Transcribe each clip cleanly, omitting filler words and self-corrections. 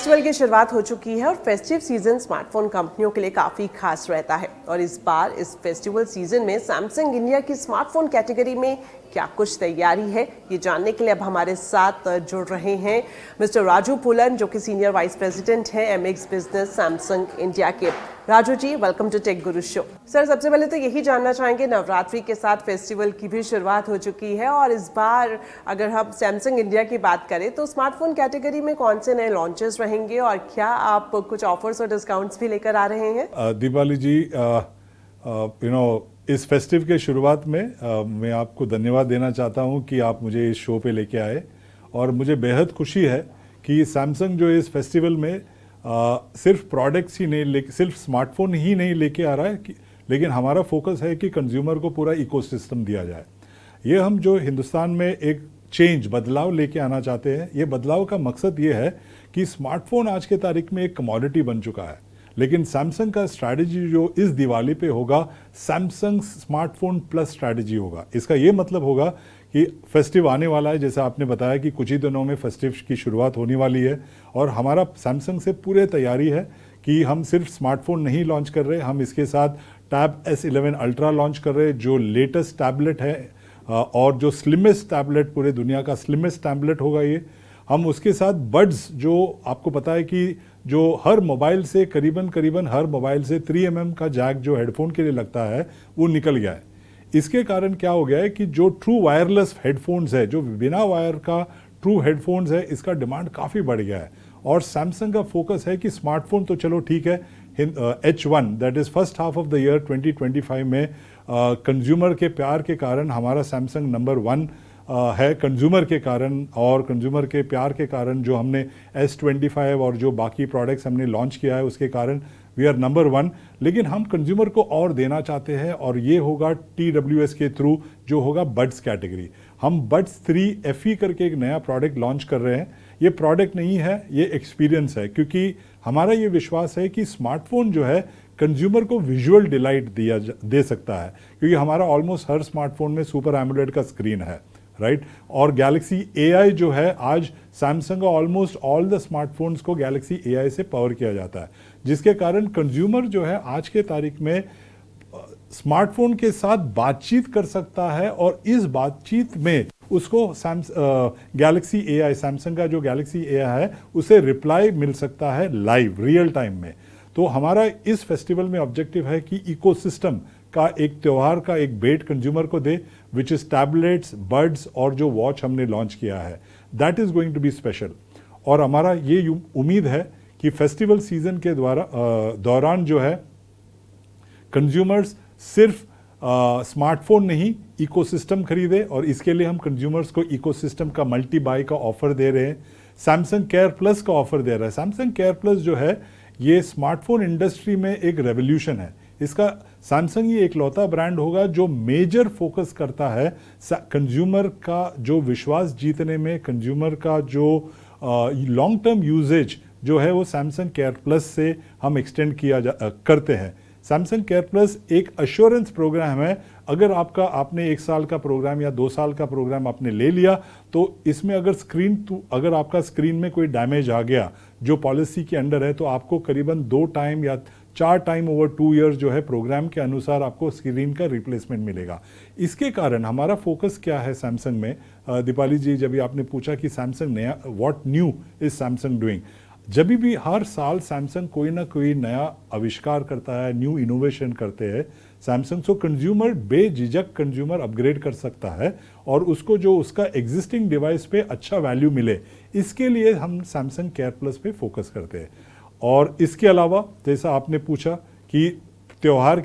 Festival की शुरुआत हो चुकी है और फेस्टिव सीजन स्मार्टफोन कंपनियों के लिए काफी खास रहता है। और इस बार इस फेस्टिवल सीजन में सैमसंग इंडिया की स्मार्टफोन कैटेगरी में क्या कुछ तैयारी है, ये जानने के लिए अब हमारे साथ जुड़ रहे हैं मिस्टर राजू पुलन, जो कि सीनियर वाइस प्रेसिडेंट हैं एमएक्स बिजनेस सैमसंग इंडिया के। Raju ji, welcome to take Guru show. Sir, सबसे पहले तो यही जानना चाहेंगे, नवरात्रि के साथ फेस्टिवल की भी शुरुआत हो चुकी है और इस बार अगर हम सैमसंग इंडिया की बात करें तो स्मार्टफोन कैटेगरी में कौन से नए लॉन्चेस रहेंगे और क्या आप कुछ ऑफर्स और डिस्काउंट्स भी लेकर आ रहे हैं? दीपाली जी, इस फेस्टिव के शुरुआत में मैं आपको धन्यवाद देना चाहता हूं कि आप मुझे इस शो पे लेके आए और मुझे बेहद खुशी है कि सैमसंग जो इस फेस्टिवल में सिर्फ प्रोडक्ट्स ही नहीं सिर्फ स्मार्टफोन ही नहीं लेके आ रहा है लेकिन हमारा फोकस है कि कंज्यूमर को पूरा इकोसिस्टम दिया जाए। ये हम जो हिंदुस्तान में एक बदलाव लेके आना चाहते हैं। ये बदलाव का मकसद ये है कि स्मार्टफोन आज के तारीख में एक कमोडिटी बन चुका है, लेकिन सैमसंग का स्ट्रैटेजी जो इस दिवाली पे होगा, सैमसंग स्मार्टफोन प्लस स्ट्रैटेजी होगा। इसका ये मतलब होगा कि फेस्टिव आने वाला है, जैसे आपने बताया कि कुछ ही दिनों में फेस्टिव की शुरुआत होने वाली है और हमारा सैमसंग से पूरे तैयारी है कि हम सिर्फ स्मार्टफोन नहीं लॉन्च कर रहे, हम इसके साथ टैब S11 अल्ट्रा लॉन्च कर रहे हैं, जो लेटेस्ट टैबलेट है और जो स्लिमेस्ट टैबलेट, पूरे दुनिया का स्लिमेस्ट टैबलेट होगा ये। हम उसके साथ बड्स, जो आपको पता है कि जो हर मोबाइल से करीबन हर मोबाइल से 3mm का जैक जो हेडफोन के लिए लगता है वो निकल गया है। इसके कारण क्या हो गया है कि जो ट्रू वायरलेस हेडफोन्स है, जो बिना वायर का ट्रू हेडफोन्स है, इसका डिमांड काफ़ी बढ़ गया है और सैमसंग का फोकस है कि स्मार्टफोन तो चलो ठीक है, H1 that is first half of the year 2025 में कंज्यूमर के प्यार के कारण हमारा सैमसंग नंबर 1 है कंज्यूमर के कारण, और कंज्यूमर के प्यार के कारण जो हमने S25 और जो बाकी प्रोडक्ट्स हमने लॉन्च किया है उसके कारण वी आर नंबर 1। लेकिन हम कंज्यूमर को और देना चाहते हैं और ये होगा TWS के थ्रू, जो होगा बड्स कैटेगरी। हम बड्स 3 FE करके एक नया प्रोडक्ट लॉन्च कर रहे हैं। ये प्रोडक्ट नहीं है, ये एक्सपीरियंस है, क्योंकि हमारा ये विश्वास है कि स्मार्टफोन जो है कंज्यूमर को विजुअल डिलाइट दे सकता है, क्योंकि हमारा ऑलमोस्ट हर स्मार्टफोन में सुपर एमोलेड का स्क्रीन है, राइट। और गैलेक्सी AI जो है, आज सैमसंग का ऑलमोस्ट ऑल द स्मार्टफोन्स को गैलेक्सी AI से पावर किया जाता है, जिसके कारण कंज्यूमर जो है आज के तारीख में स्मार्टफोन के साथ बातचीत कर सकता है और इस बातचीत में उसको गैलेक्सी AI, सैमसंग का जो गैलेक्सी AI है, उसे रिप्लाई मिल सकता है लाइव रियल टाइम में। तो हमारा इस फेस्टिवल में ऑब्जेक्टिव है कि इकोसिस्टम का एक त्यौहार का एक बेट कंज्यूमर को दे, विच इज टैबलेट्स, बड्स और जो वॉच हमने लॉन्च किया है, that is going to be special. और हमारा ये उम्मीद है कि फेस्टिवल सीजन के दौरान जो है कंज्यूमर्स सिर्फ स्मार्टफोन नहीं, इकोसिस्टम खरीदे, और इसके लिए हम कंज्यूमर्स को इकोसिस्टम का मल्टी बाय का ऑफर दे रहे हैं। सैमसंग केयर प्लस का ऑफर दे रहा है। सैमसंग केयर प्लस जो है, ये स्मार्टफोन इंडस्ट्री में एक रेवोल्यूशन है। इसका सैमसंग ही एक लौता ब्रांड होगा जो मेजर फोकस करता है कंज्यूमर का जो विश्वास जीतने में, कंज्यूमर का जो लॉन्ग टर्म यूजेज जो है वो सैमसंग केयर प्लस से हम एक्सटेंड करते हैं। सैमसंग केयर प्लस एक अश्योरेंस प्रोग्राम है। अगर आपने 1 साल का प्रोग्राम या 2 साल का प्रोग्राम आपने ले लिया, तो इसमें अगर आपका स्क्रीन में कोई डैमेज आ गया जो पॉलिसी के अंडर है, तो आपको करीबन 2 टाइम या 4 टाइम ओवर 2 ईयर्स जो है प्रोग्राम के अनुसार आपको स्क्रीन का रिप्लेसमेंट मिलेगा। इसके कारण हमारा फोकस क्या है सैमसंग में, दीपाली जी, जब भी आपने पूछा कि सैमसंग नया, what new is Samsung doing, जब भी हर साल सैमसंग कोई ना कोई नया आविष्कार करता है, न्यू इनोवेशन करते हैं सैमसंग, सो कंज्यूमर बेझिझक कंज्यूमर अपग्रेड कर सकता है और उसको जो उसका एग्जिस्टिंग डिवाइस पे अच्छा वैल्यू मिले, इसके लिए हम सैमसंग केयर प्लस पे फोकस करते हैं। और इसके अलावा जैसा आपने पूछा कि त्यौहार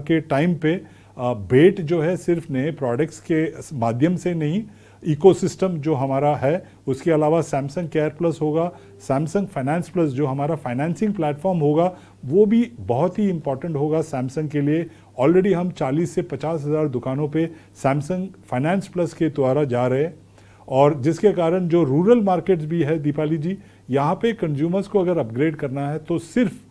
के टाइम पे भेंट जो है सिर्फ नए प्रोडक्ट्स के माध्यम से नहीं, इकोसिस्टम जो हमारा है, उसके अलावा सैमसंग केयर प्लस होगा, सैमसंग फाइनेंस प्लस जो हमारा फाइनेंसिंग प्लेटफॉर्म होगा, वो भी बहुत ही इंपॉर्टेंट होगा सैमसंग के लिए। ऑलरेडी हम 40 से 50 हज़ार दुकानों पे सैमसंग फाइनेंस प्लस के द्वारा जा रहे हैं, और जिसके कारण जो रूरल मार्केट्स भी है दीपाली जी, यहाँ पे कंज्यूमर्स को अगर अपग्रेड करना है तो सिर्फ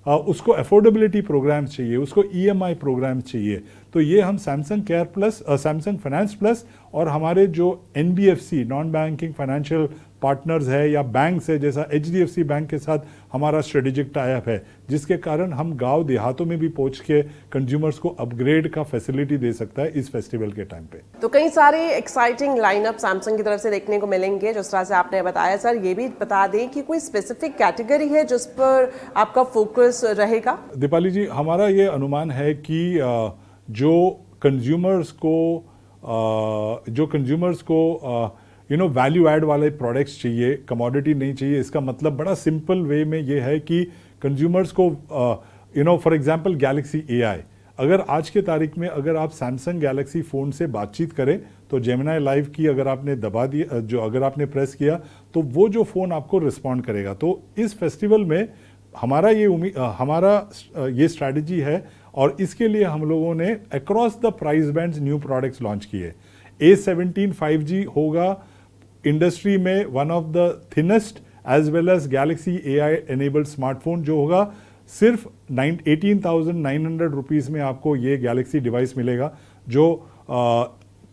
उसको अफोर्डेबिलिटी प्रोग्राम्स चाहिए, उसको EMI प्रोग्राम्स चाहिए। तो ये हम Samsung care plus, Samsung finance plus और हमारे जो NBFC non banking financial partners है या बैंक्स है, जैसा HDFC बैंक के साथ हमारा स्ट्रेटेजिक टाई अप है, जिसके कारण हम गांव देहातों में भी पहुंच के कंज्यूमर्स को अपग्रेड का फैसिलिटी दे सकता है इस फेस्टिवल के टाइम पे। तो कई सारे एक्साइटिंग लाइनअप सैमसंग की तरफ से देखने को मिलेंगे जिस तरह से आपने बताया। सर ये भी बता दें कि कोई स्पेसिफिक कैटेगरी है जिस पर आपका फोकस रहेगा? दीपाली जी, हमारा ये अनुमान है कि जो कंज्यूमर्स को वैल्यू ऐड वाले प्रोडक्ट्स चाहिए, कमोडिटी नहीं चाहिए। इसका मतलब बड़ा सिंपल वे में ये है कि कंज्यूमर्स को फॉर एग्जांपल गैलेक्सी AI, अगर आज के तारीख में अगर आप सैमसंग गैलेक्सी फ़ोन से बातचीत करें तो जेमिनी लाइव की अगर आपने दबा दिया, अगर आपने प्रेस किया तो वो जो फ़ोन आपको रिस्पॉन्ड करेगा। तो इस फेस्टिवल में हमारा ये स्ट्रैटेजी है और इसके लिए हम लोगों ने across the price bands new products launch किए। A17 5G होगा इंडस्ट्री में one of the thinnest as well as Galaxy AI enabled smartphone जो होगा। सिर्फ 18,900 रुपीज़ में आपको ये गैलेक्सी डिवाइस मिलेगा जो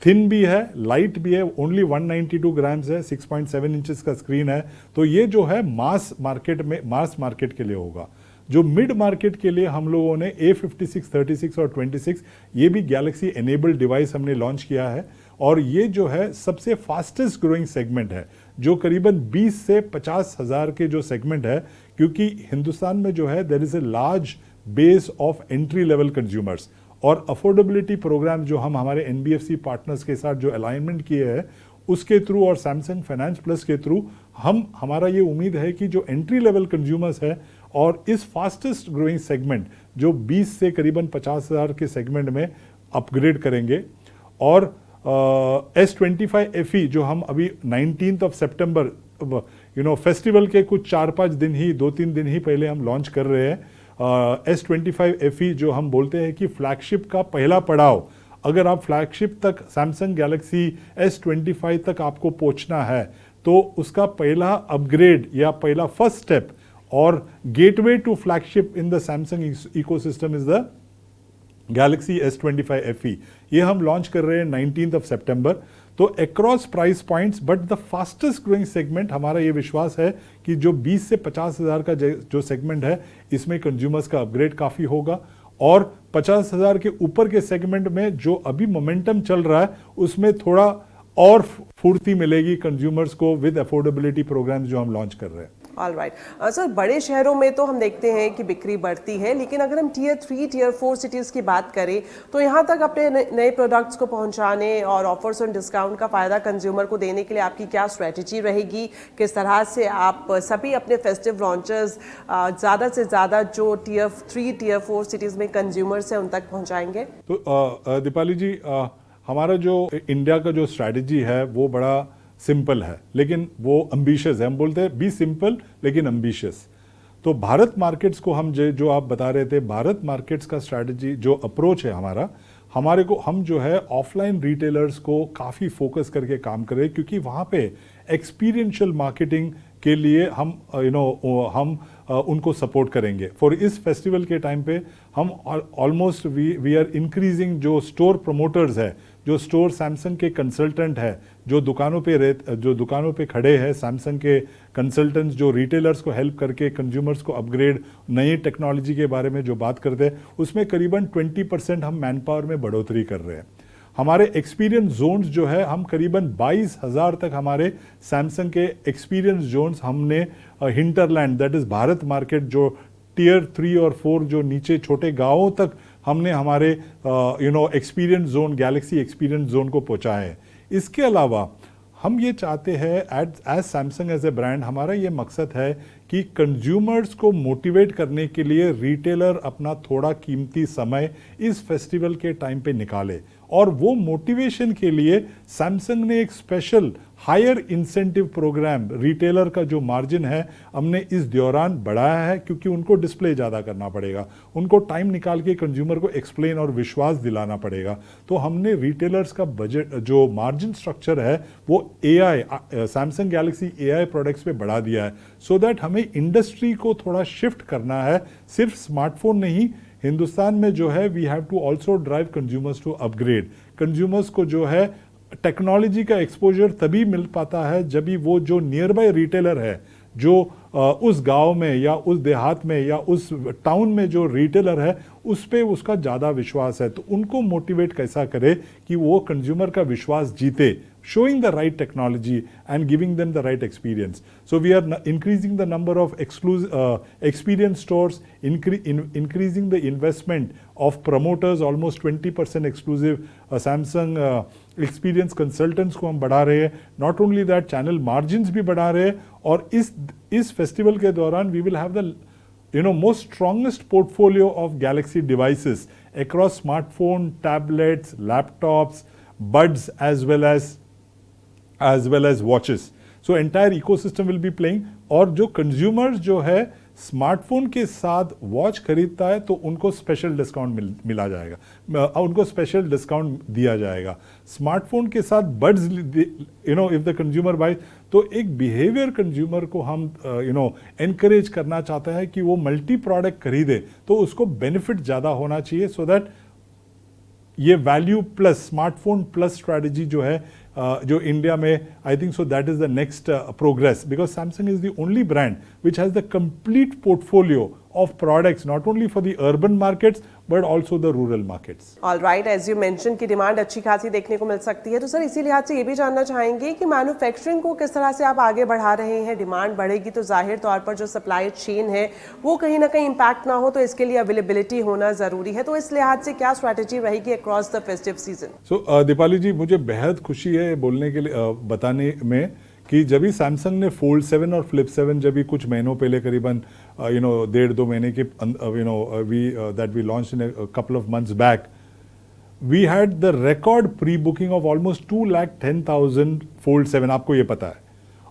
थिन भी है, लाइट भी है, ओनली 192 ग्राम्स है, 6.7 इंचेस का स्क्रीन है। तो ये जो है मास मार्केट के लिए होगा। जो मिड मार्केट के लिए हम लोगों ने A56, 36 और 26 ये भी गैलेक्सी एनेबल्ड डिवाइस हमने लॉन्च किया है और ये जो है सबसे फास्टेस्ट ग्रोइंग सेगमेंट है, जो करीबन 20 से 50 हज़ार के जो सेगमेंट है, क्योंकि हिंदुस्तान में जो है there is a large base of entry level consumers और अफोर्डेबिलिटी प्रोग्राम जो हम हमारे NBFC पार्टनर्स के साथ जो अलाइनमेंट किए हैं उसके थ्रू और सैमसंग फाइनेंस प्लस के थ्रू हमारा ये उम्मीद है कि जो एंट्री लेवल कंज्यूमर्स है और इस फास्टेस्ट ग्रोइंग सेगमेंट जो 20 से करीबन 50 हज़ार के सेगमेंट में अपग्रेड करेंगे। और S25 FE जो हम अभी 19 सितंबर फेस्टिवल के कुछ 4-5 दिन ही 2-3 दिन ही पहले हम लॉन्च कर रहे हैं। S25 FE जो हम बोलते हैं कि फ्लैगशिप का पहला पड़ाव, अगर आप फ्लैगशिप तक सैमसंग गैलेक्सी S25 तक आपको पहुंचना है तो उसका पहला अपग्रेड या पहला फर्स्ट स्टेप और gateway to flagship in the Samsung ecosystem is the Galaxy S25 FE। ये हम लॉन्च कर रहे हैं 19 सितंबर। तो across price points but the fastest growing segment, हमारा ये विश्वास है कि जो 20 से 50 हज़ार का जो सेगमेंट है इसमें कंज्यूमर्स का अपग्रेड काफ़ी होगा और 50 हज़ार के ऊपर के सेगमेंट में जो अभी मोमेंटम चल रहा है उसमें थोड़ा और फुर्ती मिलेगी कंज्यूमर्स को विद अफोर्डेबिलिटी प्रोग्राम्स जो हम लॉन्च कर रहे हैं। ऑल राइट सर, बड़े शहरों में तो हम देखते हैं कि बिक्री बढ़ती है, लेकिन अगर हम Tier 3, Tier 4 सिटीज़ की बात करें तो यहाँ तक अपने नए प्रोडक्ट्स को पहुँचाने और ऑफर्स और डिस्काउंट का फ़ायदा कंज्यूमर को देने के लिए आपकी क्या स्ट्रेटजी रहेगी? किस तरह से आप सभी अपने फेस्टिव लॉन्चेस ज़्यादा से ज़्यादा जो Tier 3, Tier 4 सिटीज़ में कंज्यूमर्स हैं उन तक पहुँचाएंगे? तो दीपाली जी, हमारा जो इंडिया का जो स्ट्रैटेजी है वो बड़ा सिंपल है लेकिन वो एम्बिशियस है। हम बोलते हैं बी सिंपल लेकिन एम्बिशियस। तो भारत मार्केट्स को हम जो आप बता रहे थे, भारत मार्केट्स का स्ट्रैटेजी जो अप्रोच है हमारे को हम जो है ऑफलाइन रिटेलर्स को काफ़ी फोकस करके काम कर रहे हैं, क्योंकि वहाँ पे एक्सपीरियंशियल मार्केटिंग के लिए हम उनको सपोर्ट करेंगे। फॉर इस फेस्टिवल के टाइम पे हम ऑलमोस्ट वी आर इंक्रीजिंग जो स्टोर प्रमोटर्स है, जो स्टोर सैमसंग के कंसल्टेंट है, जो दुकानों पे खड़े हैं सैमसंग के कंसल्टेंट्स, जो रिटेलर्स को हेल्प करके कंज्यूमर्स को अपग्रेड नई टेक्नोलॉजी के बारे में जो बात करते हैं, उसमें करीबन 20% हम मैन पावर में बढ़ोतरी कर रहे हैं। हमारे एक्सपीरियंस जोन्स जो है हम करीबन 22,000 तक हमारे सैमसंग के एक्सपीरियंस जोन्स हमने hinterland that is Bharat market जो Tier 3 और 4 जो नीचे छोटे गांवों तक हमने हमारे experience zone, Galaxy experience zone को पहुंचाए हैं। इसके अलावा हम ये चाहते हैं as Samsung as a brand, हमारा ये मकसद है कि कंज्यूमर्स को मोटिवेट करने के लिए रिटेलर अपना थोड़ा कीमती समय इस फेस्टिवल के टाइम पे निकाले और वो मोटिवेशन के लिए सैमसंग ने एक special higher incentive programme, retailer का जो मार्जिन है हमने इस दौरान बढ़ाया है, क्योंकि उनको डिस्प्ले ज़्यादा करना पड़ेगा, उनको टाइम निकाल के कंज्यूमर को एक्सप्लेन और विश्वास दिलाना पड़ेगा। तो हमने रिटेलर्स का बजट जो मार्जिन स्ट्रक्चर है वो सैमसंग गैलेक्सी AI प्रोडक्ट्स पे बढ़ा दिया है, सो दैट हमें इंडस्ट्री को थोड़ा शिफ्ट करना है। सिर्फ स्मार्टफोन नहीं, हिंदुस्तान में जो है we have to also drive consumers to upgrade. Consumers को जो है टेक्नोलॉजी का एक्सपोजर तभी मिल पाता है जब भी वो जो नियर बाय रिटेलर है, जो उस गांव में या उस देहात में या उस टाउन में जो रिटेलर है उस पे उसका ज़्यादा विश्वास है, तो उनको मोटिवेट कैसा करे कि वो कंज्यूमर का विश्वास जीते, showing the right technology and giving them the right experience. So we are increasing the number of experience stores, increasing the investment of promoters, almost 20% exclusive Samsung experience consultants को हम बढ़ा रहे हैं. Not only that, channel margins भी बढ़ा रहे हैं, और इस festival के दौरान we will have the most strongest portfolio of Galaxy devices across smartphone, tablets, laptops, buds as well as watches. So entire ecosystem will be playing. और जो consumers जो है स्मार्टफोन के साथ वॉच खरीदता है तो उनको स्पेशल डिस्काउंट मिला जाएगा, उनको स्पेशल डिस्काउंट दिया जाएगा. स्मार्टफोन के साथ buds, if the consumer buy, तो एक बिहेवियर कंज्यूमर को हम एनकरेज करना चाहते हैं कि वो मल्टी प्रोडक्ट खरीदे, तो उसको बेनिफिट ज़्यादा होना चाहिए, सो दैट ये value plus smartphone plus strategy जो है जो इंडिया में, I think so that is the next progress, because Samsung is the only brand which has the complete portfolio of products not only for the urban markets but also the rural markets. All right, as you mentioned कि demand अच्छी खासी देखने को मिल सकती है, तो sir इसी लिहाज से ये भी जानना चाहेंगे कि मैन्युफैक्चरिंग को किस तरह से आप आगे बढ़ा रहे हैं. डिमांड बढ़ेगी तो जाहिर तौर पर जो सप्लाई चेन है वो कहीं ना कहीं इम्पैक्ट ना हो, तो इसके लिए अवेलेबिलिटी होना ज़रूरी है, तो इस लिहाज से क्या स्ट्रैटेजी रहेगी अक्रॉस द फेस्टिव सीजन? सो दीपाली जी, मुझे बेहद खुशी है बोलने के लिए, बताने में कि जब भी सैमसंग ने फोल्ड 7 और फ्लिप 7 जब भी कुछ महीनों पहले, करीबन 1.5-2 महीने के that we launch in a couple of months back, we had the record pre booking of almost 210,000 fold 7, आपको ये पता है.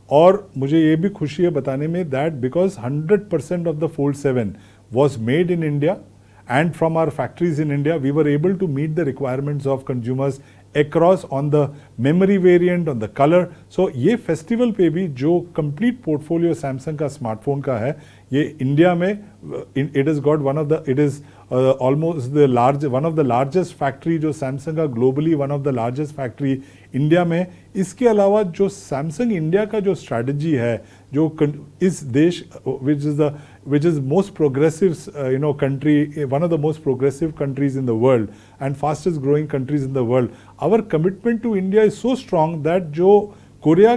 और मुझे ये भी खुशी है बताने में that because 100% of the fold 7 was made in India and from our factories in India, we were able to meet the requirements of consumers across on the memory variant, on the color. So ये festival पे भी जो complete portfolio Samsung का smartphone का है, ये India में it has got it is almost one of the largest factory जो Samsung का globally one of the largest factory India में. इसके अलावा जो Samsung इंडिया का जो strategy है, जो इस देश which is most progressive country, one of the most progressive countries in the world and fastest growing countries in the world, our commitment to India is so strong that जो Korea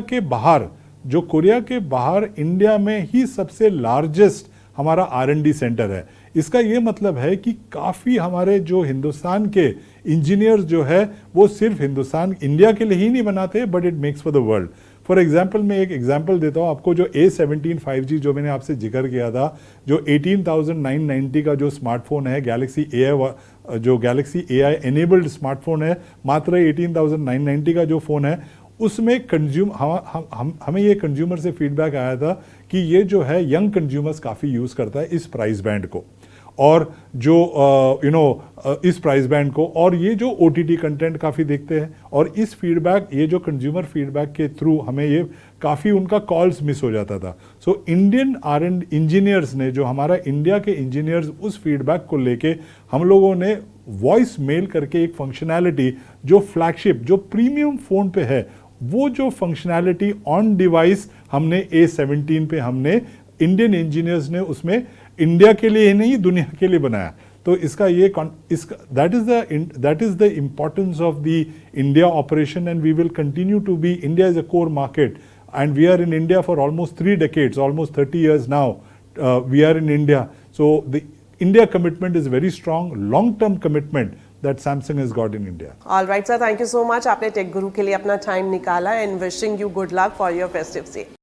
के बाहर India में ही सबसे largest हमारा R&D centre है. इसका ये मतलब है कि काफ़ी हमारे जो हिंदुस्तान के इंजीनियर्स जो है वो सिर्फ इंडिया के लिए ही नहीं बनाते, but it makes for the world. For example, मैं एक एग्जाम्पल देता हूँ आपको. जो A17 5G जो मैंने आपसे जिक्र किया था, जो 18,990 का जो स्मार्टफोन है, गैलेक्सी AI एनेबल्ड स्मार्टफोन है, मात्र 18,990 का जो फ़ोन है, उसमें हमें ये कंज्यूमर से फीडबैक आया था कि ये जो है यंग कंज्यूमर्स काफ़ी यूज़ करता है इस प्राइस बैंड को, और जो इस प्राइस बैंड को, और ये जो OTT कंटेंट काफ़ी देखते हैं. और इस फीडबैक, ये जो कंज्यूमर फीडबैक के थ्रू हमें ये काफ़ी उनका कॉल्स मिस हो जाता था. सो इंडियन R&D इंजीनियर्स ने, जो हमारा इंडिया के इंजीनियर्स, उस फीडबैक को लेके हम लोगों ने वॉइस मेल करके एक फंक्शनैलिटी जो फ्लैगशिप, जो प्रीमियम फ़ोन पे है, वो जो फंक्शनैलिटी ऑन डिवाइस हमने A17 पे, हमने इंडियन इंजीनियर्स ने उसमें इंडिया के लिए ही नहीं दुनिया के लिए बनाया. तो इसका that is the importance of the India operation, and we will continue to be. India is a core market and we are in India for almost 3 decades, almost 30 years now. We are in India, so the India commitment is very strong, long-term commitment that Samsung has got in India. All right, sir. Thank you so much. आपने take गुरु के लिए अपना time निकाला, and wishing you good luck for your festive season.